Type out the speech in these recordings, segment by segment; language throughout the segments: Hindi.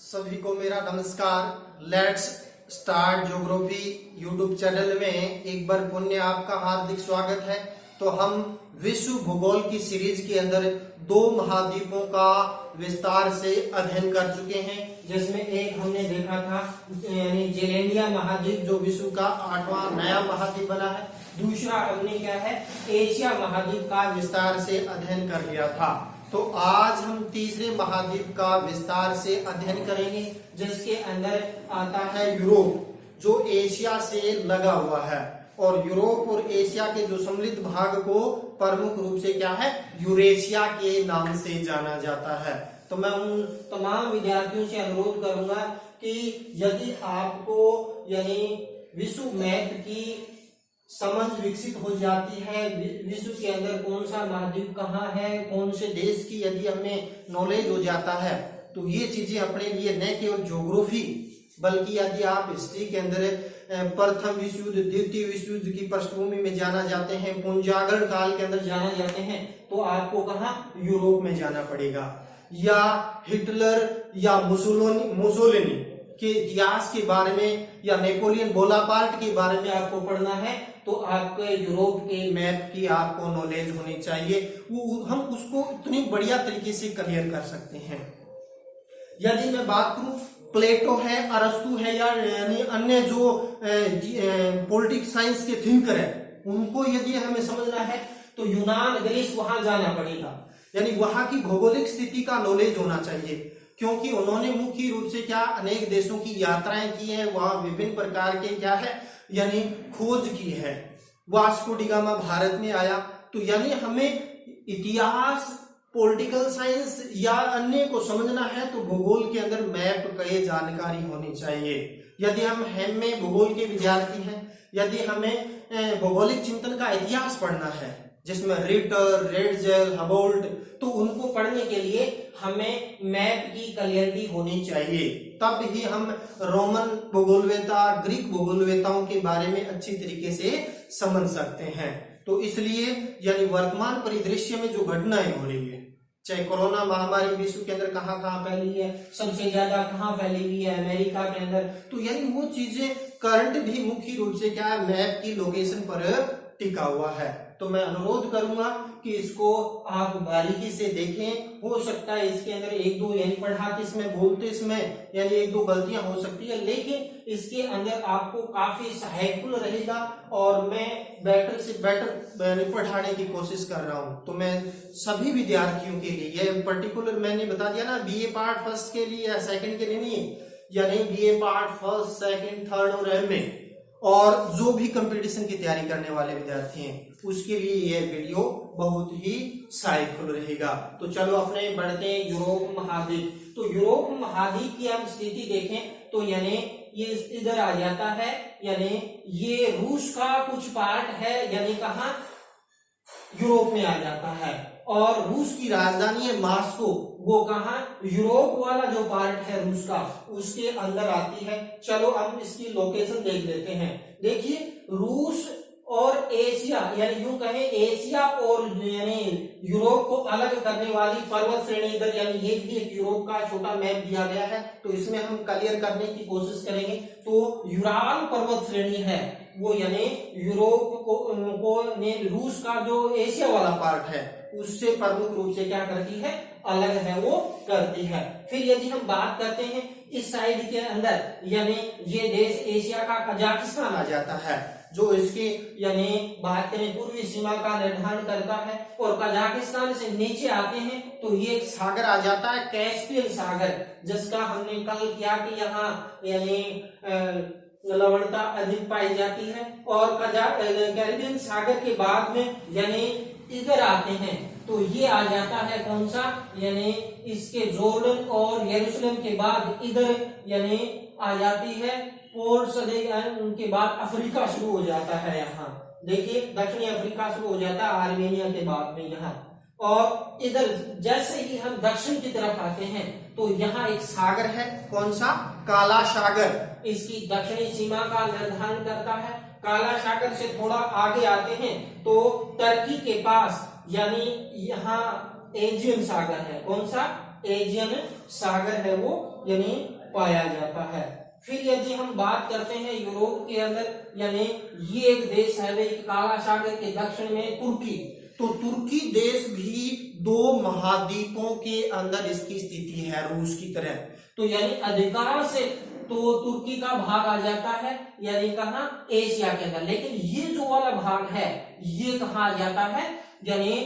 सभी को मेरा नमस्कार। Let's start geography YouTube channel में एक बार पुनः आपका हार्दिक स्वागत है। तो हम विश्व भूगोल की सीरीज के अंदर दो महाद्वीपों का विस्तार से अध्ययन कर चुके हैं, जिसमें एक हमने देखा था यानी जेलेंडिया महाद्वीप जो विश्व का 8वां नया महाद्वीप बना है। दूसरा हमने क्या है एशिया महाद्वीप का विस्तार से अध्ययन कर लिया था। तो आज हम तीसरे महाद्वीप का विस्तार से अध्ययन करेंगे, जिसके अंदर आता है यूरोप, जो एशिया से लगा हुआ है। और यूरोप और एशिया के जो सम्मिलित भाग को प्रमुख रूप से क्या है यूरेशिया के नाम से जाना जाता है। तो मैं उन तमाम विद्यार्थियों से अनुरोध करूंगा कि यदि आपको यानी विश्व मैप की समझ विकसित हो जाती है, विश्व के अंदर कौन सा महाद्वीप कहाँ है, कौन से देश की यदि हमें नॉलेज हो जाता है, तो ये चीजें अपने लिए न केवल ज्योग्राफी बल्कि यदि आप हिस्ट्री के अंदर प्रथम विश्व युद्ध, द्वितीय विश्व युद्ध की पृष्ठभूमि में जाना जाते हैं, पुंजागरण काल के अंदर जाना जाते हैं, तो आपको कहाँ यूरोप में जाना पड़ेगा। या हिटलर या मुसोलिनी के इतिहास के बारे में या नेपोलियन बोनापार्ट के बारे में आपको पढ़ना है, तो आपको यूरोप के मैप की आपको नॉलेज होनी चाहिए। वो हम उसको इतनी बढ़िया तरीके से क्लियर कर सकते हैं। यदि मैं बात करूं प्लेटो है, अरस्तु है या यानी अन्य जो पॉलिटिक्स साइंस के थिंकर है, उनको यदि हमें समझना है तो यूनान, ग्रीस वहां जाना पड़ेगा। यानी वहां की भौगोलिक स्थिति का नॉलेज होना चाहिए, क्योंकि उन्होंने मुख्य रूप से क्या अनेक देशों की यात्राएं की है, वहां विभिन्न प्रकार के क्या है यानी खोज की है। वास्को डी गामा भारत में आया। तो यानी हमें इतिहास, पॉलिटिकल साइंस या अन्य को समझना है तो भूगोल के अंदर मैप की जानकारी होनी चाहिए। यदि हम हेम में भूगोल के विद्यार्थी हैं, यदि हमें भौगोलिक चिंतन का इतिहास पढ़ना है जिसमें रिटर, रेडजेल, हबोल्ट, तो उनको पढ़ने के लिए हमें मैप की क्लियरिटी होनी चाहिए। तब ही हम रोमन भूगोलवेता, ग्रीक भूगोलवेताओं के बारे में अच्छी तरीके से समझ सकते हैं। तो इसलिए यानी वर्तमान परिदृश्य में जो घटनाएं हो रही है, चाहे कोरोना महामारी विश्व के अंदर कहाँ कहाँ फैली है, सबसे ज्यादा कहाँ फैली हुई है अमेरिका के अंदर, तो यानी वो चीजें करंट भी मुख्य रूप से क्या है मैप की लोकेशन पर टिका हुआ है। तो मैं अनुरोध करूंगा कि इसको आप बारीकी से देखें। हो सकता है इसके अंदर एक दो यानी पढ़ाते इसमें बोलते इसमें यानी एक दो गलतियां हो सकती है, लेकिन इसके अंदर आपको काफी सहायकफुल रहेगा और मैं बेटर से बेटर पढ़ाने की कोशिश कर रहा हूं। तो मैं सभी विद्यार्थियों के लिए ये पर्टिकुलर मैंने बता दिया ना, बीए पार्ट फर्स्ट के लिए या सेकंड के लिए नहीं, यानी BA part first, second, third और एम में, और जो भी कंपटीशन की तैयारी करने वाले विद्यार्थी हैं उसके लिए यह वीडियो बहुत ही सहायकफुल रहेगा। तो चलो अपने बढ़ते हैं यूरोप महाद्वीप। तो यूरोप महाद्वीप की हम स्थिति देखें तो यानी ये इधर आ जाता है, यानी ये रूस का कुछ पार्ट है, यानी कहा यूरोप में आ जाता है। और रूस की राजधानी है मॉस्को, वो कहा यूरोप वाला जो पार्ट है रूस का उसके अंदर आती है। चलो हम इसकी लोकेशन देख लेते हैं। देखिए रूस और एशिया यानी यूं कहें एशिया और यानी यूरोप को अलग करने वाली पर्वत श्रेणी इधर, यानी ये भी एक यूरोप का छोटा मैप दिया गया है, तो इसमें हम क्लियर करने की कोशिश करेंगे। तो यूराल पर्वत श्रेणी है वो यानी यूरोप को ने रूस का जो एशिया वाला पार्ट है उससे प्रमुख रूप से क्या करती है अलग है वो करती है। फिर यदि हम बात करते हैं इस साइड के अंदर, यानी ये देश एशिया का कजाकिस्तान आ जाता है, जो इसके यानी बात करें पूर्वी सीमा का निर्धारण करता है। और कजाकिस्तान से नीचे आते हैं तो ये एक सागर आ जाता है कैस्पियन सागर, जिसका हमने कल किया कि यहाँ यानी लवणता अधिक पाई जाती है। और कैरिबियन सागर के बाद में यानी इधर आते हैं तो ये आ जाता है कौन सा, यानी इसके जोर्डन और यरूशलेम के बाद इधर यानी आ जाती है पोर्ट सदैन, उनके बाद अफ्रीका शुरू हो जाता है। यहाँ देखिए दक्षिणी अफ्रीका शुरू हो जाता है आर्मेनिया के बाद में यहाँ। और इधर जैसे ही हम दक्षिण की तरफ आते हैं तो यहाँ एक सागर है, कौन सा, काला सागर, इसकी दक्षिणी सीमा का निर्धारण करता है। काला सागर से थोड़ा आगे आते हैं तो टर्की के पास यानी यहाँ एजियन सागर है, कौन सा, एजियन सागर है वो, यानी पाया जाता है। फिर यदि हम बात करते हैं यूरोप के अंदर, यानी ये एक देश है वे काला सागर के दक्षिण में तुर्की। तो तुर्की देश भी दो महाद्वीपों के अंदर इसकी स्थिति है, रूस की तरह। तो यानी अधिकांश से तो तुर्की का भाग आ जाता है, यानी कहाँ, एशिया के अंदर। लेकिन ये जो वाला भाग है ये कहाँ आ जाता है, यानी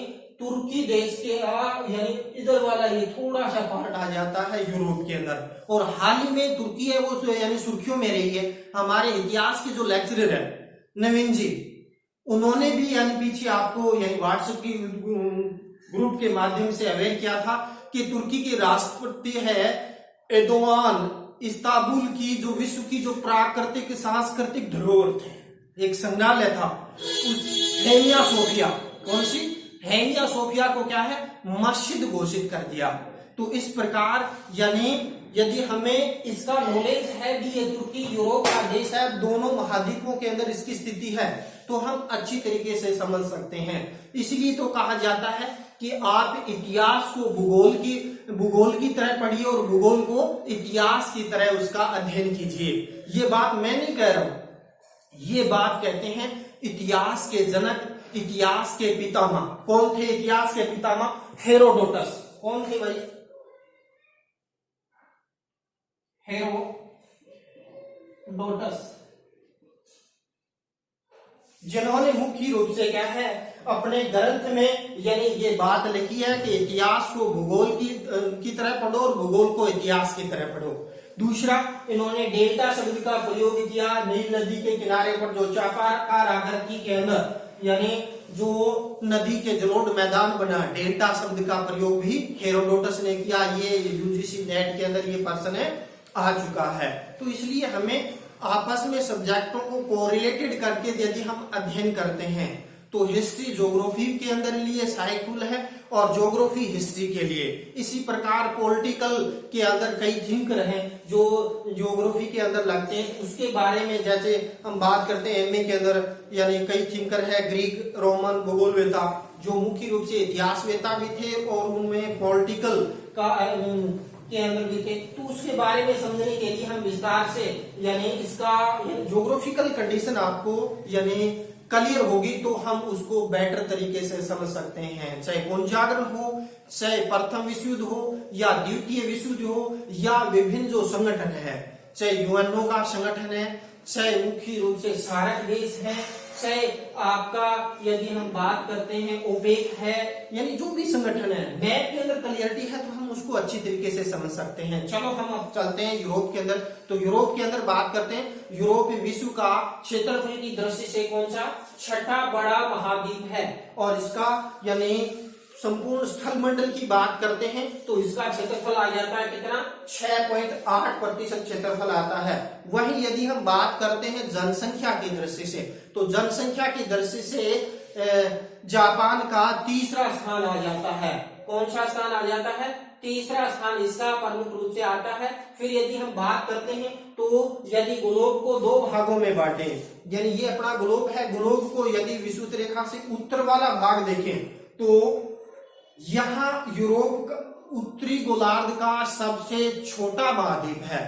तुर्की देश के यानी इधर वाला ये थोड़ा सा पार्ट आ जाता है यूरोप के अंदर। और हाल ही में तुर्की है वो यानी सुर्खियों में रही है। हमारे इतिहास के जो लेक्चरर है नवीन जी, उन्होंने भी यानी पीछे आपको यानी व्हाट्सएप की ग्रुप के माध्यम से अवेयर किया था कि तुर्की के राष्ट्रपति है एर्दोगान इस्तांबुल की जो विश्व की जो प्राकृतिक सांस्कृतिक धरोहर थे, एक संग्रहालय था, हेमिया सोफिया, कौन सी हेमिया सोफिया को क्या है, मस्जिद घोषित कर दिया। तो इस प्रकार यानी यदि हमें इसका नॉलेज है भी, ये तुर्की यूरोप का देश है, दोनों महाद्वीपों के अंदर इसकी स्थिति है, तो हम अच्छी तरीके से समझ सकते हैं। इसलिए तो कहा जाता है कि आप इतिहास को भूगोल की तरह पढ़िए और भूगोल को इतिहास की तरह उसका अध्ययन कीजिए। ये बात मैं नहीं कह रहा हूं, ये बात कहते हैं इतिहास के जनक, इतिहास के पितामह। कौन थे इतिहास के पितामह? हेरोडोटस। कौन थे भाई? हेरोडोटस, जिन्होंने मुख्य रूप से क्या है अपने ग्रंथ में यानी ये बात लिखी है कि इतिहास को भूगोल की तरह पढ़ो और भूगोल को इतिहास की तरह पढ़ो। दूसरा, इन्होंने डेल्टा शब्द का प्रयोग किया। नील नदी के किनारे पर जो चापाकार आकृति के अंदर यानी जो नदी के जलोढ़ मैदान बना, डेल्टा शब्द का प्रयोग भी हेरोडोटस ने किया। ये यूजीसी नेट के अंदर ये पर्सन है आ चुका है। तो इसलिए हमें आपस में सब्जेक्टों को कोरिलेटेड करके यदि हम अध्ययन करते हैं तो हिस्ट्री ज्योग्राफी के अंदर लिए सहायकफुल है और ज्योग्राफी हिस्ट्री के लिए। इसी प्रकार पॉलिटिकल के अंदर कई थिंकर हैं जो ज्योग्राफी के अंदर लगते हैं, उसके बारे में जैसे हम बात करते हैं एमए के अंदर यानी कई थिंकर है ग्रीक, रोमन, भूगोलवेता जो मुख्य रूप से इतिहासवेता भी थे और उनमें पॉलिटिकल का के अंदर भी थे। तो उसके बारे में समझने के लिए हम विस्तार से यानी इसका ज्योग्राफिकल कंडीशन आपको यानी क्लियर होगी तो हम उसको बेटर तरीके से समझ सकते हैं। चाहे पुनर्जागरण हो, चाहे प्रथम विश्व युद्ध हो या द्वितीय विश्व युद्ध हो या विभिन्न जो संगठन है, चाहे यूएनओ का संगठन है, चाहे मुख्य रूप से सार्क देश है, चाहे आपका यदि हम बात करते हैं ओपेक है, यानी जो भी संगठन है मैप के अंदर क्लियरिटी है तो हम उसको अच्छी तरीके से समझ सकते हैं। चलो हम अब चलते हैं यूरोप के अंदर। तो यूरोप के अंदर बात करते हैं। यूरोप विश्व का क्षेत्रफल की दृष्टि से कौन सा छठा बड़ा महाद्वीप है और इसका यानी संपूर्ण स्थल मंडल की बात करते हैं तो इसका क्षेत्रफल आ जाता है कितना 6.8% क्षेत्रफल आता है। वहीं यदि हम बात करते हैं जनसंख्या की दृष्टि से तो जनसंख्या की दृष्टि से जापान का तीसरा स्थान आ जाता है। कौन सा स्थान आ जाता है? तीसरा स्थान इसका प्रमुख रूप से आता है। फिर यदि हम बात करते हैं तो यदि ग्लोब को दो भागों में बांटे, यानी ये अपना ग्लोब है, ग्लोब को यदि विषुवत रेखा से उत्तर वाला भाग देखें तो यहाँ यूरोप का उत्तरी गोलार्ध का सबसे छोटा महाद्वीप है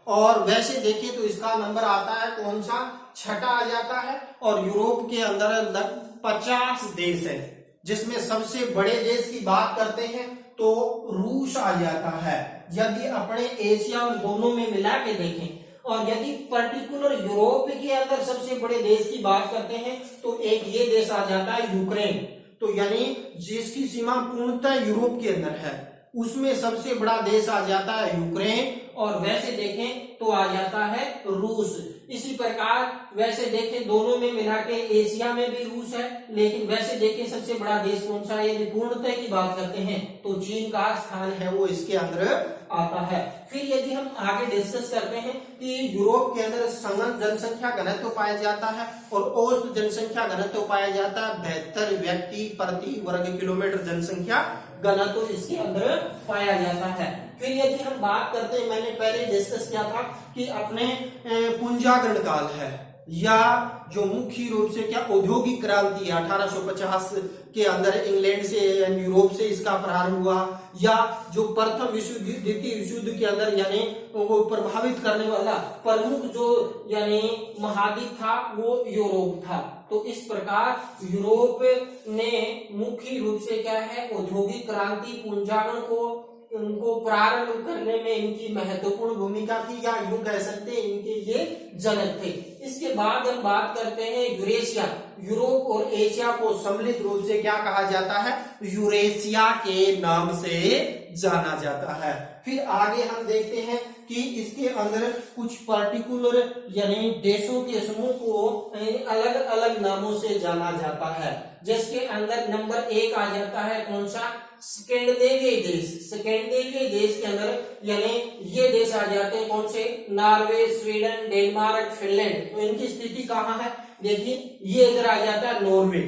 और वैसे देखें तो इसका नंबर आता है कौन सा छठा आ जाता है। और यूरोप के अंदर लगभग 50 देश है जिसमें सबसे बड़े देश की बात करते हैं तो रूस आ जाता है। यदि अपने एशिया और दोनों में मिला के देखें और यदि पर्टिकुलर यूरोप के अंदर सबसे बड़े देश की बात करते हैं तो एक ये देश आ जाता है यूक्रेन। तो यानी जिसकी सीमा पूर्णतः यूरोप के अंदर है उसमें सबसे बड़ा देश आ जाता है यूक्रेन और वैसे देखें तो आ जाता है रूस। इसी प्रकार वैसे देखें दोनों में मिला के एशिया में भी रूस है, लेकिन वैसे देखें सबसे बड़ा देश कौन सा है यदि पूर्णतः की बात करते हैं तो चीन का स्थान है वो इसके अंदर आता है। फिर यदि हम आगे डिस्कस करते हैं कि यूरोप के अंदर संगत जनसंख्या घनत्व पाया जाता है और औसत जनसंख्या घनत्व पाया जाता है 72 व्यक्ति प्रति वर्ग किलोमीटर जनसंख्या घनत्व इसके अंदर पाया जाता है। फिर यदि हम बात करते हैं, मैंने पहले डिस्कस किया था कि अपने पुंजागरण काल है या जो मुख्य रूप से क्या औद्योगिक क्रांति है 1850 के अंदर इंग्लैंड से यूरोप से इसका प्रारंभ हुआ, या जो प्रथम विश्व युद्ध द्वितीय विश्व युद्ध के अंदर यानी वो प्रभावित करने वाला प्रमुख जो यानी महाद्वीप था वो यूरोप था। तो इस प्रकार यूरोप ने मुख्य रूप से क्या है औद्योगिक क्रांति पुंजागण को उनको प्रारंभ करने में इनकी महत्वपूर्ण भूमिका थी, या यूं कह सकते हैं इनके ये जनक थे। इसके बाद हम बात करते हैं यूरेशिया। यूरोप और एशिया को सम्मिलित रूप से क्या कहा जाता है? यूरेशिया के नाम से जाना जाता है। फिर आगे हम देखते हैं कि इसके अंदर कुछ पर्टिकुलर यानी देशों के समूह को अलग अलग नामों से जाना जाता है, जिसके अंदर नंबर 1 आ जाता है कौन सा? स्कैंडिनेवियन देश। स्कैंडिनेवियन देश के अंदर यानी ये देश आ जाते हैं कौन से? Norway, Sweden, Denmark, Finland. तो इनकी स्थिति कहाँ है? देखिए ये इधर आ जाता है नॉर्वे,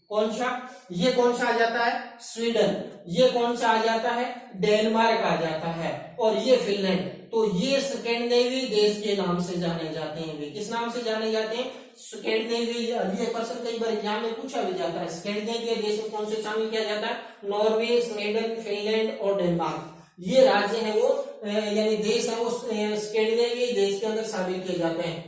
कौन सा? ये कौन सा आ जाता है? स्वीडन। ये कौन सा आ जाता है? डेनमार्क आ जाता है, और ये फिनलैंड। तो ये स्कैंडिनेवियन देश के नाम से जाने जाते हैं। वे किस नाम से जाने जाते हैं? स्कैंडिनेवियन। ये क्वेश्चन कई बार एग्जाम में पूछा भी जाता है। स्कैंडिनेवियन देश में कौन से शामिल किया जाता है? नॉर्वे, स्वीडन, फिनलैंड और डेनमार्क। ये राज्य है वो यानी देश है वो स्कैंडिनेवियन देश के अंदर शामिल किए जाते हैं।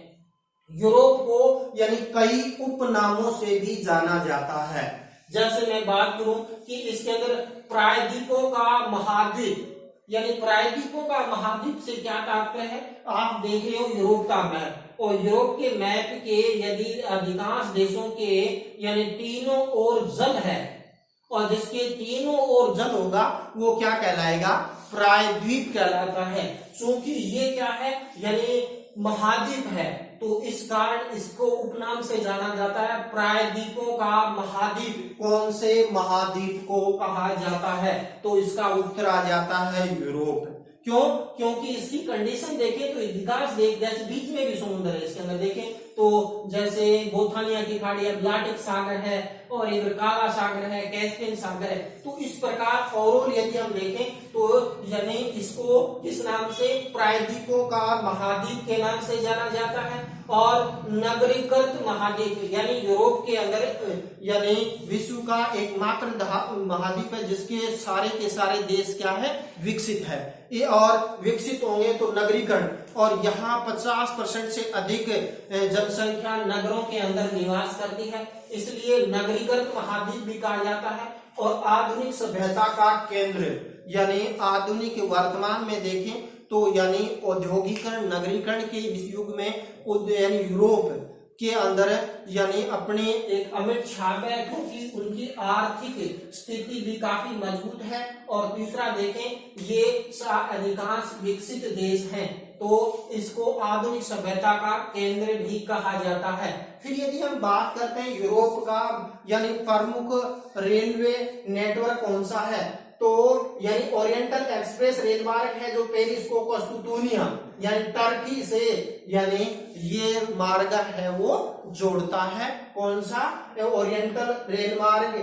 यूरोप को यानी कई उपनामों से भी जाना जाता है। जैसे मैं बात करूं कि इसके अंदर प्रायद्वीपों का महाद्वीप, यानी प्रायद्वीपों का महाद्वीप से क्या तात्पर्य है? आप देख रहे हो यूरोप का मैप, और यूरोप के मैप के यदि अधिकांश देशों के यानी तीनों ओर जल है, और जिसके तीनों ओर जल होगा वो क्या कहलाएगा? प्रायद्वीप कहलाता है। क्योंकि ये क्या है? यानी महाद्वीप है, तो इस कारण इसको उपनाम से जाना जाता है प्रायद्वीपों का महाद्वीप। कौन से महाद्वीप को कहा जाता है? तो इसका उत्तर आ जाता है यूरोप। क्यों? क्योंकि इसकी कंडीशन देखें तो अधिकांश देश जैसे बीच में भी समुद्र है, इसके अंदर देखें तो जैसे बोथानिया की खाड़ी है, अटलांटिक सागर है, और इधर काला सागर है, कैस्पियन सागर है। तो इस प्रकार ओवरऑल यदि हम देखें तो यानी इसको किस नाम से? प्रायद्वीपों का महाद्वीप के नाम से जाना जाता है। और नगरीकृत महाद्वीप यानी यूरोप के अंदर यानी विश्व का एकमात्र महाद्वीप है जिसके सारे के सारे देश क्या है? विकसित है। ये और विकसित होंगे तो नगरीकरण, और यहाँ 50% से अधिक जनसंख्या नगरों के अंदर निवास करती है, इसलिए नगरीकृत महाद्वीप भी कहा जाता है। और आधुनिक सभ्यता का केंद्र, यानी आधुनिक वर्तमान में देखें तो यानी औद्योगिकरण नगरीकरण के इस युग में यानी यूरोप के अंदर यानी अपने एक अमिट छाप है, क्योंकि उनकी आर्थिक स्थिति भी काफी मजबूत है। और तीसरा देखें ये अधिकांश विकसित देश हैं, तो इसको आधुनिक सभ्यता का केंद्र भी कहा जाता है। फिर यदि हम बात करते हैं यूरोप का यानी प्रमुख रेलवे नेटवर्क कौन सा है, तो यानी ओरिएंटल एक्सप्रेस रेलमार्ग है जो पेरिस को कस्तूनिया यानी टर्की से यानी ये मार्ग है वो जोड़ता है। कौन सा? ओरिएंटल रेलमार्ग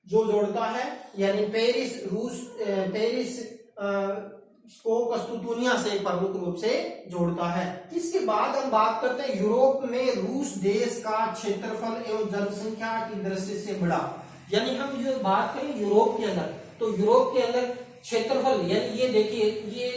जो जोड़ता है यानी पेरिस पेरिस को कस्तूनिया से प्रमुख रूप से जोड़ता है। इसके बाद हम बात करते हैं यूरोप में रूस देश का क्षेत्रफल एवं जनसंख्या की दृष्टि से बड़ा। यानी हम जो बात करें यूरोप के अंदर, तो यूरोप के अंदर क्षेत्रफल यानी ये देखिए ये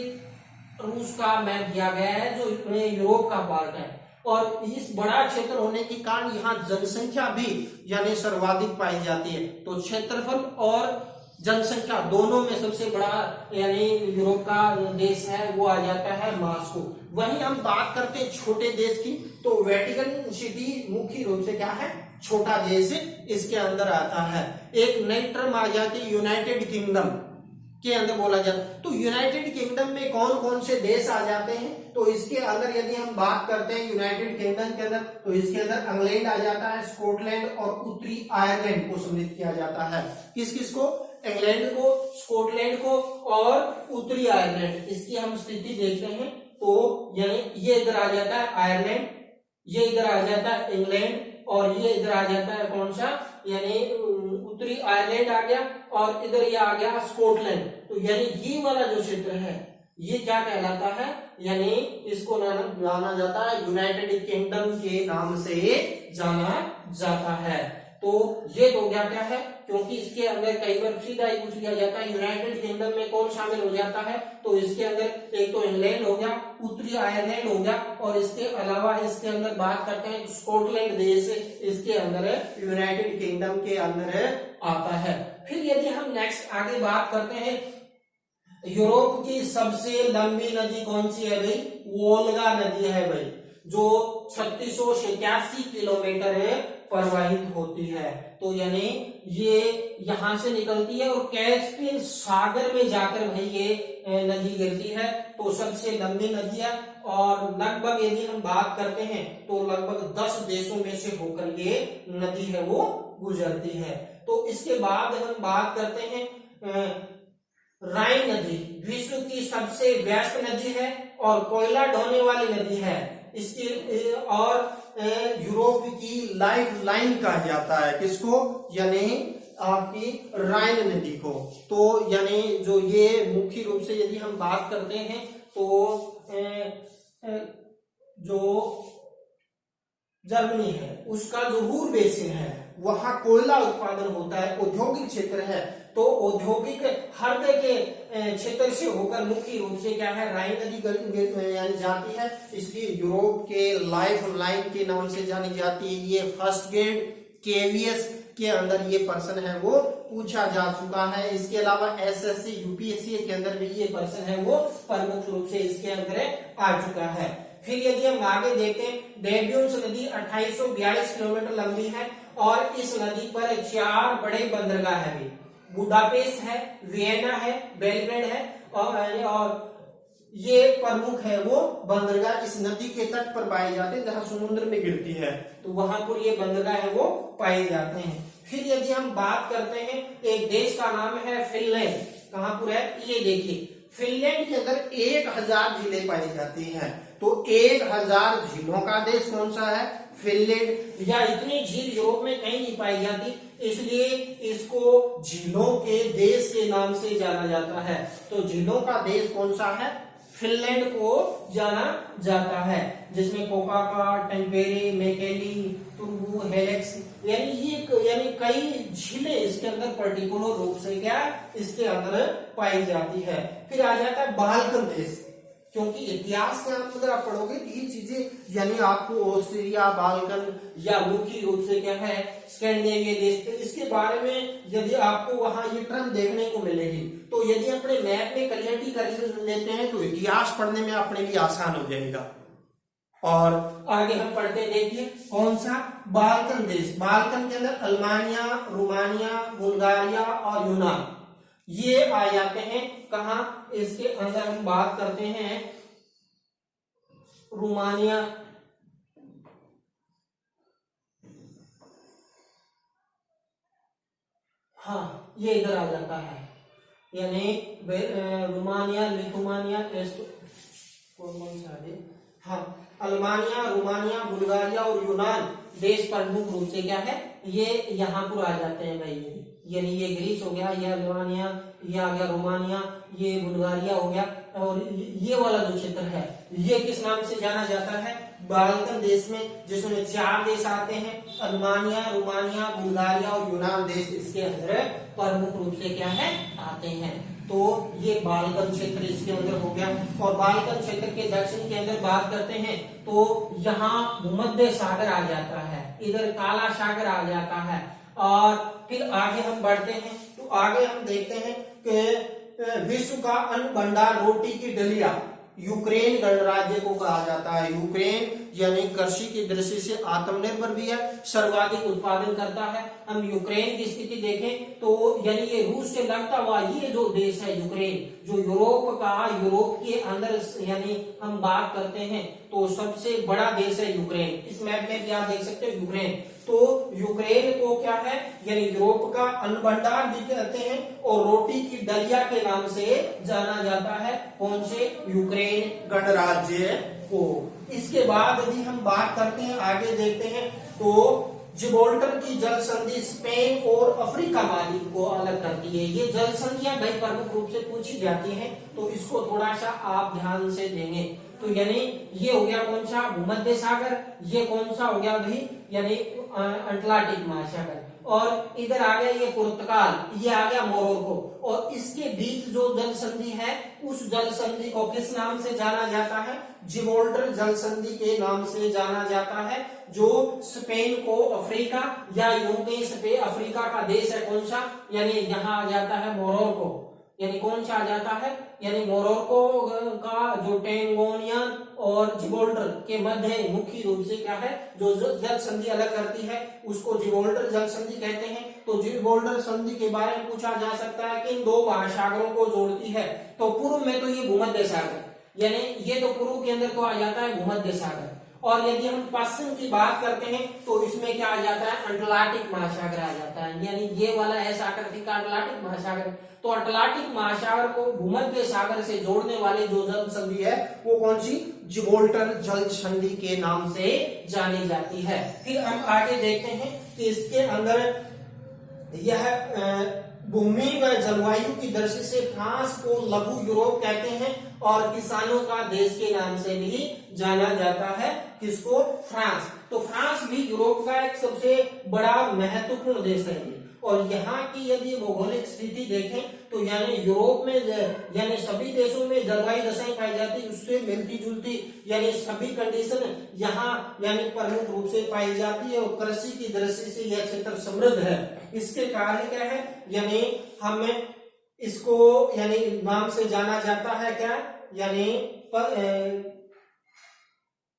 रूस का मैप दिया गया है जो यूरोप का पार्ट है, और इस बड़ा क्षेत्र होने के कारण यहाँ जनसंख्या भी यानी सर्वाधिक पाई जाती है। तो क्षेत्रफल और जनसंख्या दोनों में सबसे बड़ा यानी यूरोप का देश है वो आ जाता है मॉस्को। वहीं हम बात करते हैं छोटे देश की, तो वेटिकन सिटी मुख्य रूप से क्या है? छोटा देश इसके अंदर आता है। एक नई टर्म आ जाती है यूनाइटेड किंगडम के अंदर बोला जाता है। तो यूनाइटेड किंगडम में कौन कौन से देश आ जाते हैं? तो इसके अंदर यदि हम बात करते हैं यूनाइटेड किंगडम के अंदर, तो इसके अंदर इंग्लैंड आ जाता है, स्कॉटलैंड और उत्तरी आयरलैंड को सम्मिलित किया जाता है। किस किस को? इंग्लैंड को, स्कॉटलैंड को और उत्तरी आयरलैंड। इसकी हम स्थिति देखते हैं तो यानी ये इधर आ जाता है आयरलैंड, ये इधर आ जाता है इंग्लैंड, और ये इधर आ जाता है कौन सा? यानी उत्तरी आयरलैंड आ गया, और इधर ये आ गया स्कॉटलैंड। तो यानी ये वाला जो क्षेत्र है ये क्या कहलाता है, यानी इसको जाना जाता है यूनाइटेड किंगडम के नाम से जाना जाता है। तो ये तो क्या क्या है, क्योंकि इसके अंदर कई बार सीधा ही पूछ लिया जाता है यूनाइटेड किंगडम में कौन शामिल हो जाता है, तो इसके अंदर एक तो इंग्लैंड हो गया, उत्तरी आयरलैंड हो गया, और इसके अलावा इसके अंदर बात करते हैं स्कॉटलैंड देश इसके अंदर यूनाइटेड किंगडम के अंदर आता है। फिर यदि हम नेक्स्ट आगे बात करते हैं, यूरोप की सबसे लंबी नदी कौन सी है भाई, वोल्गा नदी है भाई, जो 3681 किलोमीटर प्रवाहित होती है। तो यानी ये यहां से निकलती है और कैस्पियन सागर में जाकर भाई ये नदी गिरती है। तो सबसे लंबी नदी है, और लगभग यदि हम बात करते हैं तो लगभग 10 देशों में से होकर ये नदी है वो गुजरती है। तो इसके बाद हम बात करते हैं राइन नदी, विश्व की सबसे व्यस्त नदी है और कोयला ढोने वाली नदी है इसकी, और यूरोप की लाइफ लाइन कहा जाता है किसको, यानी आपकी राइन नदी को। तो यानी जो ये मुख्य रूप से यदि हम बात करते हैं तो जो जर्मनी है उसका जो रूर बेसिन है वहां कोयला उत्पादन होता है, औद्योगिक क्षेत्र है। तो औद्योगिक हृदय के क्षेत्र से होकर मुख्य रूप से क्या है, राइन नदी यानी जाती है, इसलिए यूरोप के लाइफ लाइन के नाम से जानी जाती है। ये फर्स्ट ग्रेड केवीएस के अंदर ये प्रश्न है वो पूछा जा चुका है। इसके अलावा एसएससी यूपीएससी के अंदर भी ये प्रश्न है वो प्रमुख रूप से इसके अंदर आ चुका है। फिर यदि हम आगे देखें, डेब्यून्स नदी 2842 किलोमीटर लंबी है, और इस नदी पर 4 बड़े बंदरगाह है, बुडापेस्ट है, वियना है, बेलग्रेड है, और ये प्रमुख है वो बंदरगाह इस नदी के तट पर पाए जाते हैं जहां समुद्र में गिरती है, तो वहां पर ये बंदरगाह है वो पाए जाते हैं। फिर यदि हम बात करते हैं, एक देश का नाम है फिनलैंड, कहां पर है ये देखिए, फिनलैंड के अंदर 1000 झीलें पाई जाती हैं। तो 1000 झीलों का देश कौन सा है, फिनलैंड। या इतनी झील यूरोप में कहीं नहीं पाई जाती, इसलिए इसको झीलों के देश के नाम से जाना जाता है। तो झीलों का देश कौन सा है, फिनलैंड को जाना जाता है, जिसमें कोकाका, टेम्पेरे, मेकेली, तुर्बू, हेलेक्स यानी कई झीलें इसके अंदर पर्टिकुलर रूप से क्या इसके अंदर पाई जाती है। फिर आ जाता है बाल्कन देश, क्योंकि इतिहास के अंदर आप पढ़ोगे तो ये चीजें यानी आपको ऑस्ट्रेलिया, बाल्कन या मुख्य रूप से क्या है स्कैंडिनेविया देश, इसके बारे में यदि आपको वहां ये टर्म देखने को मिलेगी, तो यदि अपने मैप में क्लियरिटी कर लेते हैं तो इतिहास पढ़ने में अपने लिए आसान हो जाएगा। और आगे हम पढ़ते देखिए कौन सा, बाल्कन देश। बाल्कन के अंदर अल्बानिया, रोमानिया, बुल्गारिया और यूनान ये आ जाते हैं। कहा, इसके अंदर हम बात करते हैं रोमानिया, हाँ ये इधर आ जाता है, यानी रोमानिया, लिथुआनिया, कौन सा है, हाँ अल्बानिया, रोमानिया, बुल्गारिया और यूनान देश प्रमुख रूप से क्या है ये यहाँ पर आ जाते हैं भाई। यानी ये ग्रीस हो गया, ये अल्बानिया, ये आ गया रोमानिया, ये बुल्गारिया हो गया, और ये वाला जो क्षेत्र है ये किस नाम से जाना जाता है, बाल्कन देश में, जिसमें 4 देश आते हैं, अल्बानिया, रोमानिया, बुल्गारिया और यूनान देश इसके अंदर प्रमुख रूप से क्या है आते हैं। तो ये बाल्कन क्षेत्र इसके अंदर हो गया। और बाल्कन क्षेत्र के दक्षिण के अंदर बात करते हैं तो यहाँ भूमध्य सागर आ जाता है, इधर काला सागर आ जाता है। और फिर आगे हम बढ़ते हैं तो आगे हम देखते हैं कि विश्व का अन्न भंडार, रोटी की डलिया यूक्रेन गणराज्य को कहा जाता है। यूक्रेन यानी कृषि की दृष्टि से आत्मनिर्भर भी है, सर्वाधिक उत्पादन करता है। हम यूक्रेन की स्थिति देखें तो यानी ये रूस से लगता हुआ ये जो देश है यूक्रेन, जो यूरोप के अंदर यानी हम बात करते हैं तो सबसे बड़ा देश है यूक्रेन। इस मैप में क्या देख सकते हो यूक्रेन, तो यूक्रेन को क्या है यानी यूरोप का अन्न भंडार भी कहते हैं और रोटी की डलिया के नाम से जाना जाता है। कौन से, यूक्रेन गणराज्य को। इसके बाद यदि हम बात करते हैं आगे देखते हैं तो जिब्राल्टर की जल संधि स्पेन और अफ्रीका महाद्वीप को अलग करती है। ये जल संधियां भाई प्रमुख रूप से पूछी जाती हैं, तो इसको थोड़ा सा आप ध्यान से देंगे। तो यानी ये हो गया कौन सा, भूमध्य सागर, ये कौन सा हो गया भाई, यानी अटलांटिक महासागर, और इधर आ गया ये पुर्तगाल, ये आ गया मोरक्को, और इसके बीच जो जल संधि है उस जल संधि को किस नाम से जाना जाता है, जिब्राल्टर जल संधि के नाम से जाना जाता है, जो स्पेन को अफ्रीका या यूं कहीं स्पेन अफ्रीका का देश है कौन सा, यानी यहाँ आ जाता है मोरक्को, यानी कौन सा आ जाता है, यानी मोरक्को का जो टेंगोनियन और जिब्राल्टर के मध्य मुख्य रूप से क्या है, जो जल संधि अलग करती है उसको जिब्राल्टर जल संधि कहते हैं। तो जिब्राल्टर संधि के बारे में पूछा जा सकता है कि इन दो महासागरों को जोड़ती है। तो पूर्व में तो ये भूमध्य सागर, यानी ये तो पूर्व के अंदर तो आ जाता है भूमध्य सागर, और यदि हम पश्चिम की बात करते हैं तो इसमें क्या आ जाता है, अटलांटिक महासागर आ जाता है, यानी ये वाला ऐसा आकृति का अटलांटिक महासागर। तो अटलांटिक महासागर को भूमध्य सागर से जोड़ने वाली जो जल संधि है वो कौन सी, जिब्राल्टर जल संधि के नाम से जानी जाती है। फिर हम आगे देखते हैं कि इसके अंदर यह भूमि व जलवायु की दृष्टि से फ्रांस को लघु यूरोप कहते हैं, और किसानों का देश के नाम से भी जाना जाता है, किसको, फ्रांस। तो फ्रांस भी यूरोप का एक सबसे बड़ा महत्वपूर्ण देश है, और यहाँ की यदि भौगोलिक स्थिति देखें तो यानी यूरोप में यानी सभी देशों में जलवायु दशाएं पाई जाती, उससे मिलती जुलती यानी सभी कंडीशन यहाँ यानी प्रमुख रूप से पाई जाती है, और कृषि की दृष्टि से यह क्षेत्र समृद्ध है। इसके कारण क्या है, यानी हमें इसको यानी नाम से जाना जाता है क्या, यानी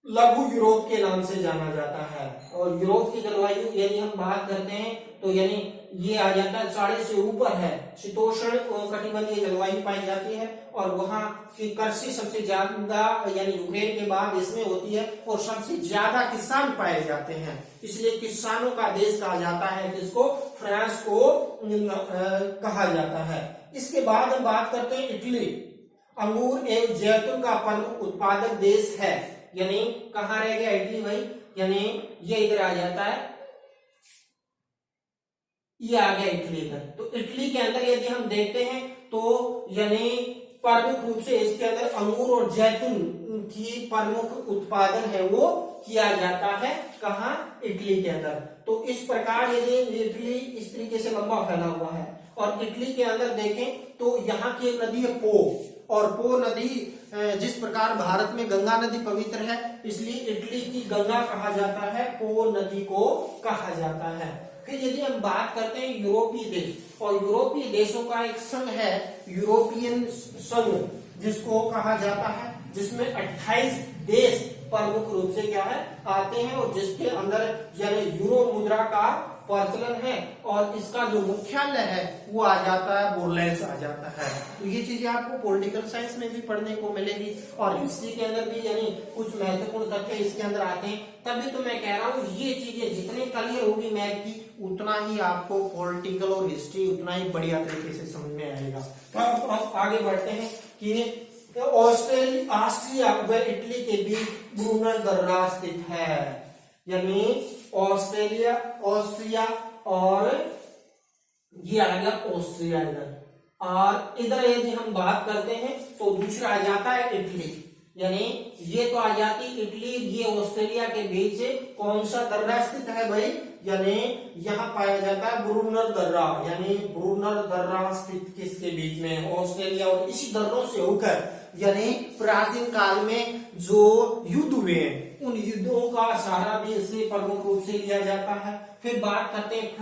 लघु यूरोप के नाम से जाना जाता है। और यूरोप की जलवायु यदि हम बात करते हैं तो यानी ये आ जाता है 40 से ऊपर है, शीतोष्ण कटिबंधीय जलवायु पाई जाती है, और वहाँ की कृषि सबसे ज्यादा यानी यूक्रेन के बाद इसमें होती है, और सबसे ज्यादा किसान पाए जाते हैं, इसलिए किसानों का देश कहा जाता है, जिसको फ्रांस को कहा जाता है। इसके बाद हम बात करते हैं इटली, अंगूर एवं जैतून का प्रमुख उत्पादक देश है, यानी कहाँ रह गया इटली भाई, यानी ये इधर आ जाता है, ये आ गया इटली इधर। तो इटली के अंदर यदि हम देखते हैं तो यानी प्रमुख रूप से इसके अंदर अंगूर और जैतून की प्रमुख उत्पादन है वो किया जाता है, कहाँ, इटली के अंदर। तो इस प्रकार यदि इटली इस तरीके से लंबा फैला हुआ है, और इटली के अंदर देखें तो यहाँ की एक नदी है पो, और पो नदी जिस प्रकार भारत में गंगा नदी पवित्र है, इसलिए इटली की गंगा कहा जाता है, पो नदी को कहा जाता है। फिर यदि हम बात करते हैं यूरोपीय देश, और यूरोपीय देशों का एक संघ है यूरोपियन संघ, जिसको कहा जाता है, जिसमें 28 देश प्रमुख रूप से क्या है आते हैं, और जिसके अंदर यानी यूरो मुद्रा का प्रचलन है, और इसका जो मुख्यालय है वो आ जाता है, बोर्लेंस आ जाता है। तो ये चीजें आपको पॉलिटिकल साइंस में भी पढ़ने को मिलेगी, और हिस्ट्री के अंदर भी यानी कुछ महत्वपूर्ण तथ्य इसके अंदर आते हैं। तभी तो मैं कह रहा हूँ ये चीजें जितनी क्लियर होगी मैथ की, उतना ही आपको पॉलिटिकल और हिस्ट्री उतना ही बढ़िया तरीके से समझ में आएगा। तो अब आगे बढ़ते हैं कि ऑस्ट्रिया व इटली के बीच ब्रूनर दर्रा स्थित है, यानी ऑस्ट्रिया और ये आ गया ऑस्ट्रिया इधर, और इधर यदि हम बात करते हैं तो दूसरा आ जाता है इटली, यानी ये तो आ जाती इटली, ये ऑस्ट्रेलिया के बीच कौन सा दर्रा स्थित है भाई, यानी यहाँ पाया जाता है ब्रूनर दर्रा, यानी ब्रूनर दर्रा स्थित किसके बीच में, ऑस्ट्रेलिया, और इसी दर्रों से होकर यानी प्राचीन काल में जो युद्ध हुए उन युद्धों का सहारा भी इससे प्रमुख रूप से लिया जाता है। फिर बात करते हैं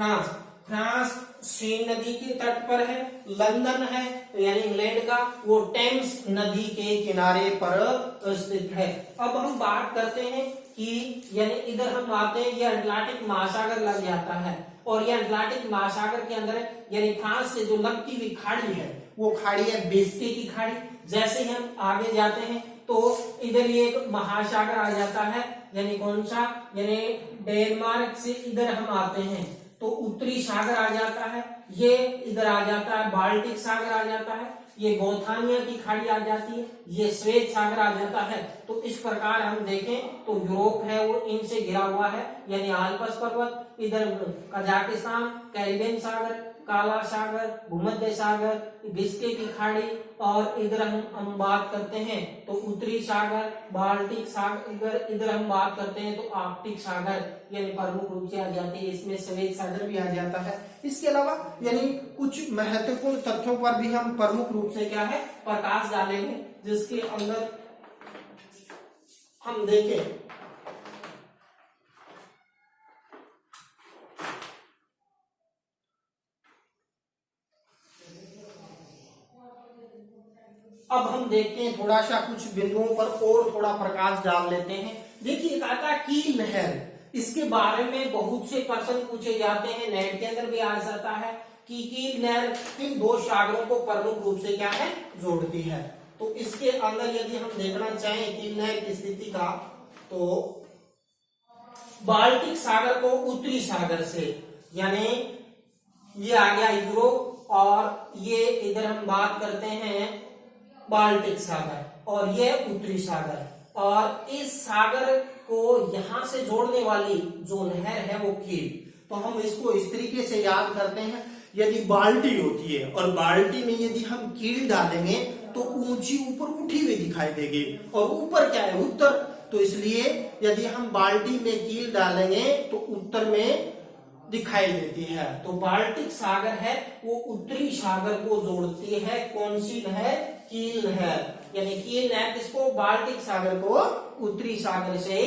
फ्रांस सीन नदी के तट पर है, लंदन है यानी इंग्लैंड का, वो टेम्स नदी के किनारे पर स्थित है। अब हम बात करते हैं कि यानी इधर हम आते हैं, ये अटलांटिक महासागर लग जाता है, और ये अटलांटिक महासागर के अंदर यानी फ्रांस से जो लगती हुई खाड़ी है वो खाड़ी है बिस्के की खाड़ी। जैसे ही हम आगे जाते हैं तो इधर ये एक महासागर आ जाता है, यानी कौन सा, यानी डेनमार्क से इधर हम आते हैं तो उत्तरी सागर आ जाता है, ये इधर आ जाता है बाल्टिक सागर आ जाता है, ये बोथानिया की खाड़ी आ जाती है, ये श्वेत सागर आ जाता है। तो इस प्रकार हम देखें तो यूरोप है वो इनसे घिरा हुआ है, यानी आल्प्स पर्वत, इधर कजाकिस्तान, कैरिबियन सागर, काला सागर, भूमध्य सागर, बिस्के की खाड़ी, और इधर हम बात करते हैं तो उत्तरी सागर, बाल्टिक सागर, इधर हम बात करते हैं तो आर्कटिक सागर, यानी प्रमुख रूप से आ जाती है, इसमें श्वेत सागर भी आ जाता है। इसके अलावा यानी कुछ महत्वपूर्ण तथ्यों पर भी हम प्रमुख रूप से क्या है प्रकाश डालेंगे, जिसके अंदर हम देखें अब हम देखते हैं थोड़ा सा कुछ बिंदुओं पर और थोड़ा प्रकाश डाल लेते हैं। देखिए कहता कील नहर, इसके बारे में बहुत से प्रश्न पूछे जाते हैं, नेट के अंदर भी आ जाता है कि कील नहर किन दो सागरों को प्रमुख रूप से क्या है जोड़ती है। तो इसके अंदर यदि हम देखना चाहें कील नहर की स्थिति का, तो बाल्टिक सागर को उत्तरी सागर से, यानी ये आ गया यूरोप, और ये इधर हम बात करते हैं बाल्टिक सागर, और ये उत्तरी सागर, और इस सागर को यहां से जोड़ने वाली जो नहर है वो कील। तो हम इसको इस तरीके से याद करते हैं, यदि बाल्टी होती है और बाल्टी में यदि हम कील डालेंगे तो ऊंची ऊपर उठी हुई दिखाई देगी, और ऊपर क्या है उत्तर, तो इसलिए यदि हम बाल्टी में कील डालेंगे तो उत्तर में दिखाई देती है। तो बाल्टिक सागर है वो उत्तरी सागर को जोड़ती है, कौन सी नहर, कील नहर, यानी कील नहर किसको, बाल्टिक सागर को उत्तरी सागर से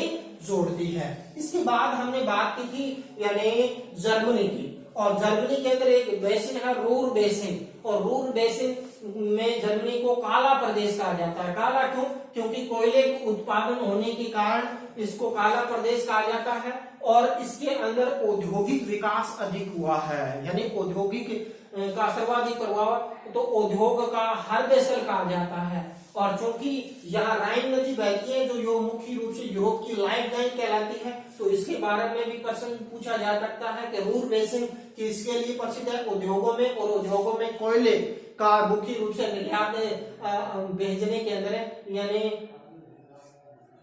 जोड़ती है। इसके बाद हमने बात की थी यानी जर्मनी की, और जर्मनी के अंदर एक बेसिन है रूर बेसिन, और रूर बेसिन में जर्मनी को काला प्रदेश कहा जाता है। काला क्यों, क्योंकि कोयले का उत्पादन होने के कारण इसको काला प्रदेश कहा जाता है, और इसके अंदर औद्योगिक विकास अधिक हुआ है, यानी औद्योगिक का सर्वाधिक प्रभाव, तो उद्योग का हर्बेसल कहा जाता है। और चूंकि यहाँ राइन नदी बहती है जो मुख्य रूप से यूरोप की लाइफ लाइन कहलाती है, तो इसके बारे में भी प्रश्न पूछा जा सकता है कि रूर बेसिन किसके लिए प्रसिद्ध है, उद्योगों में, और उद्योगों में कोयले का मुख्य रूप से निर्यात भेजने के अंदर है, यानी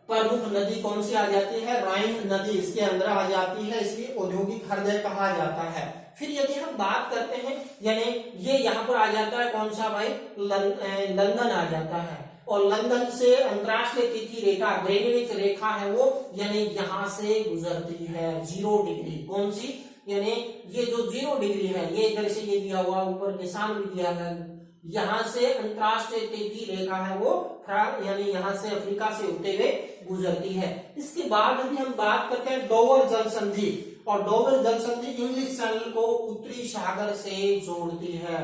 प्रमुख नदी कौन सी आ जाती है, राइन नदी इसके अंदर आ जाती है, इसलिए औद्योगिक हृदय कहा जाता है। फिर यदि हम बात करते हैं यानी ये यहाँ पर आ जाता है कौन सा भाई, लंदन आ जाता है, और लंदन से अंतरराष्ट्रीय तिथि रेखा ग्रेनिच रेखा है वो, यानी यहाँ से गुजरती है 0 डिग्री, कौन सी, यानी ये जो 0 डिग्री है ये इधर से ये दिया हुआ ऊपर निशान भी दिया है, यहाँ से अंतरराष्ट्रीय तिथि रेखा है वो यानी यहाँ से अफ्रीका से होते हुए गुजरती है। इसके बाद यदि हम बात करते हैं डोवर जल संधि, और डोवर जल संधि इंग्लिश चैनल को उत्तरी सागर से जोड़ती है,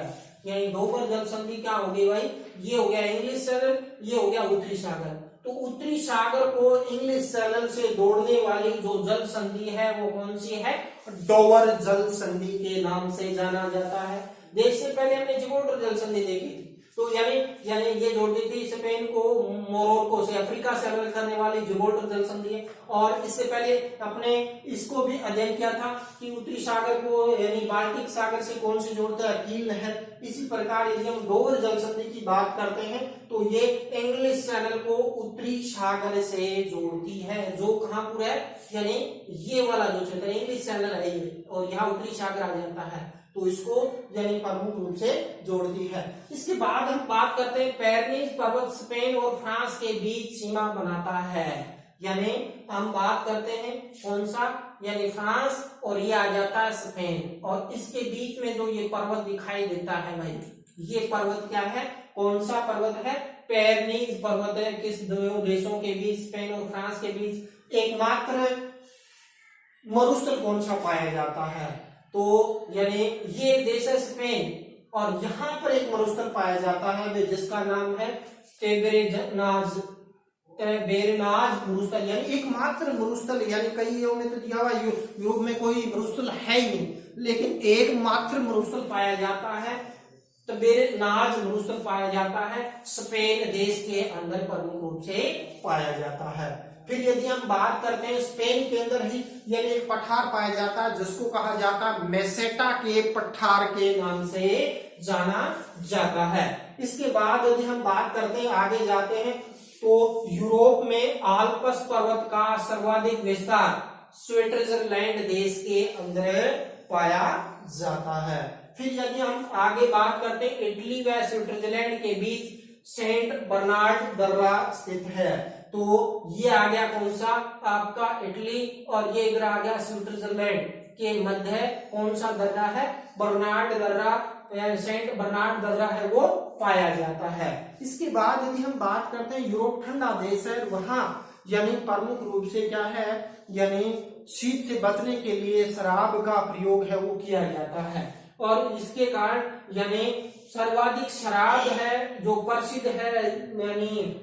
यानी डोवर जल संधि क्या होगी भाई, ये हो गया इंग्लिश चैनल, ये हो गया उत्तरी सागर। तो उत्तरी सागर को इंग्लिश चैनल से जोड़ने वाली जो जल संधि है वो कौन सी है, डोवर जल संधि के नाम से जाना जाता है। देश से पहले हमने जिब्राल्टर जल संधि देखी थी, तो यानी ये जोड़ती थी स्पेन को मोरक्को से, अफ्रीका से अलग करने वाली जिब्राल्टर जल संधि है। और इससे पहले अपने इसको भी अध्ययन किया था कि उत्तरी सागर को यानी बाल्टिक सागर से कौन से जोड़ता है, कील नहर। इसी प्रकार यदि हम डोवर जल संधि की बात करते हैं तो ये इंग्लिश चैनल को उत्तरी सागर से जोड़ती है, जो कहाँ पर है, यानी ये वाला जो क्षेत्र इंग्लिश चैनल है ये, और यहाँ उत्तरी सागर आ जाता है, तो इसको यानी प्रमुख रूप से जोड़ती है। इसके बाद हम बात करते हैं पेरेनीज पर्वत स्पेन और फ्रांस के बीच सीमा बनाता है, यानी हम बात करते हैं कौन सा, यानी फ्रांस, और ये आ जाता है स्पेन, और इसके बीच में जो ये पर्वत दिखाई देता है भाई, ये पर्वत क्या है, कौन सा पर्वत है, पेरेनीज पर्वत है। किस दो देशों के बीच, स्पेन और फ्रांस के बीच एकमात्र मरुस्थल कौन सा पाया जाता है, तो यानी ये देश है स्पेन, और यहाँ पर एक मरुस्थल पाया जाता है जिसका नाम है टेबेरेनाज मरुस्थल, यानी एकमात्र मरुस्थल, यानी कई में तो दिया हुआ यूरोप में कोई मरुस्थल है ही नहीं, लेकिन एकमात्र मरुस्थल पाया जाता है, टेबेरेनाज मरुस्थल पाया जाता है स्पेन देश के अंदर प्रमुख रूप से पाया जाता है। फिर यदि हम बात करते हैं स्पेन के अंदर ही यानी एक पठार पाया जाता है जिसको कहा जाता है मेसेटा के पठार के नाम से जाना जाता है। इसके बाद यदि हम बात करते हैं आगे जाते हैं तो यूरोप में आल्प्स पर्वत का सर्वाधिक विस्तार स्विट्जरलैंड देश के अंदर पाया जाता है। फिर यदि हम आगे बात करते हैं इटली व स्विट्जरलैंड के बीच सेंट बर्नार्ड दर्रा स्थित है। तो ये आ गया कौन सा आपका इटली और ये इधर आ गया स्विट्जरलैंड के मध्य कौन सा दर्रा है, बर्नार्ड दर्रा, सेंट बर्नार्ड दर्रा है वो पाया जाता है। इसके बाद यदि हम बात करते हैं यूरोप ठंडा देश है, वहां यानी प्रमुख रूप से क्या है यानी शीत से बचने के लिए शराब का प्रयोग है वो किया जाता है और इसके कारण यानी सर्वाधिक शराब है जो प्रसिद्ध है यानी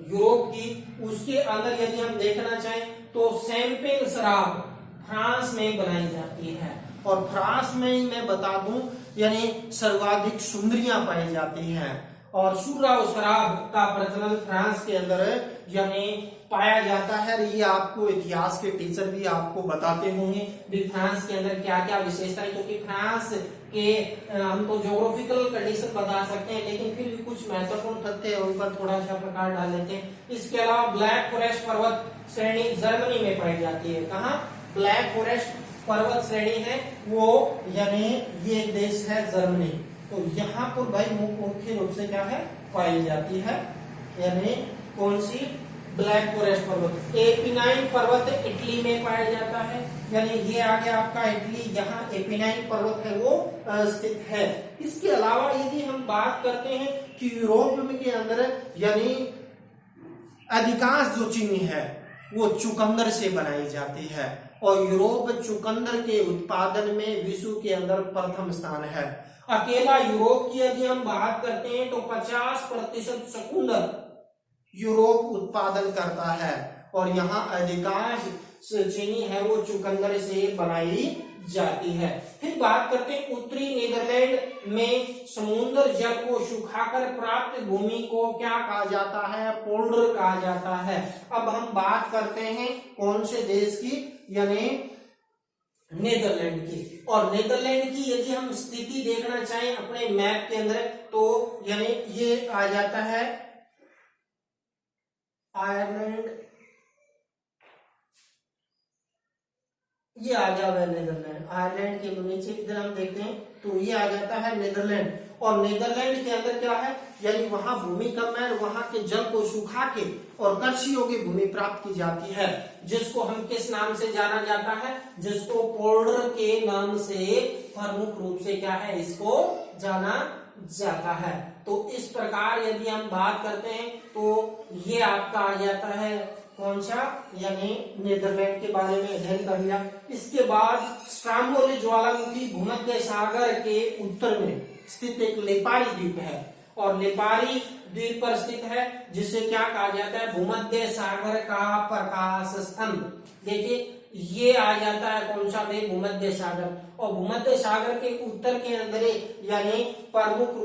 यूरोप की, उसके अंदर यदि हम देखना चाहें तो शैंपेन शराब फ्रांस में बनाई जाती है और फ्रांस में ही मैं बता दूं यानी सर्वाधिक सुंदरियां पाई जाती हैं और सुर्राव शराब का प्रचलन फ्रांस के अंदर यानी पाया जाता है। ये आपको इतिहास के टीचर भी आपको बताते होंगे भी फ्रांस के अंदर क्या क्या विशेषता है, क्योंकि फ्रांस के हम तो ज्योग्राफिकल कंडीशन बता सकते हैं लेकिन फिर भी कुछ महत्वपूर्ण तथ्य है उन पर थोड़ा सा प्रकाश डाल लेते हैं। इसके अलावा ब्लैक फॉरेस्ट पर्वत श्रेणी जर्मनी में पाई जाती है। कहाँ ब्लैक फॉरेस्ट पर्वत श्रेणी है वो यानी ये एक देश है जर्मनी, तो यहाँ पर भाई मुख्य रूप से क्या है पाई जाती है यानी कौन सी ब्लैक फॉरेस्ट पर्वत। एपिनाइन पर्वत इटली में पाया जाता है यानी ये आ गया आपका इटली, यहाँ एपिनाइन पर्वत है वो स्थित है। इसके अलावा यदि हम बात करते हैं कि यूरोप के अंदर यानी अधिकांश जो चीनी है वो चुकंदर से बनाई जाती है और यूरोप चुकंदर के उत्पादन में विश्व के अंदर प्रथम स्थान है। अकेला यूरोप की यदि हम बात करते हैं तो 50% चुकंदर यूरोप उत्पादन करता है और यहाँ अधिकांश चीनी है वो चुकंदर से बनाई जाती है। फिर बात करते हैं उत्तरी नीदरलैंड में समुद्र जल को सुखाकर प्राप्त भूमि को क्या कहा जाता है, पोल्डर कहा जाता है। अब हम बात करते हैं कौन से देश की यानी नीदरलैंड की, और नीदरलैंड की यदि हम स्थिति देखना चाहें अपने मैप के अंदर तो यानी ये आ जाता है आयरलैंड, ये आ गया वह नीदरलैंड। आयरलैंड के नीचे इधर हम देखते हैं तो ये आ जाता है नीदरलैंड और नीदरलैंड के अंदर क्या है यानी वहां भूमि कम है, वहां के जल को सुखा के और कृषि योग्य भूमि प्राप्त की जाती है जिसको हम किस नाम से जाना जाता है, जिसको पोल्डर के नाम से प्रमुख रूप से क्या है इसको जाना जाता है। तो इस प्रकार यदि हम बात करते हैं तो ये आपका आ जाता है कौन सा यानी नीदरलैंड के बारे में अध्ययन कर लिया। इसके बाद स्ट्रोम्बोली ज्वालामुखी भूमध्य सागर के उत्तर में स्थित एक लिपारी द्वीप है और लिपारी द्वीप पर स्थित है जिसे क्या कहा जाता है भूमध्य सागर का प्रकाश स्तंभ। देखिए ये आ जाता है कौन सा भूमध्य सागर और भूमध्य सागर के उत्तर के अंदर यानी प्रमुख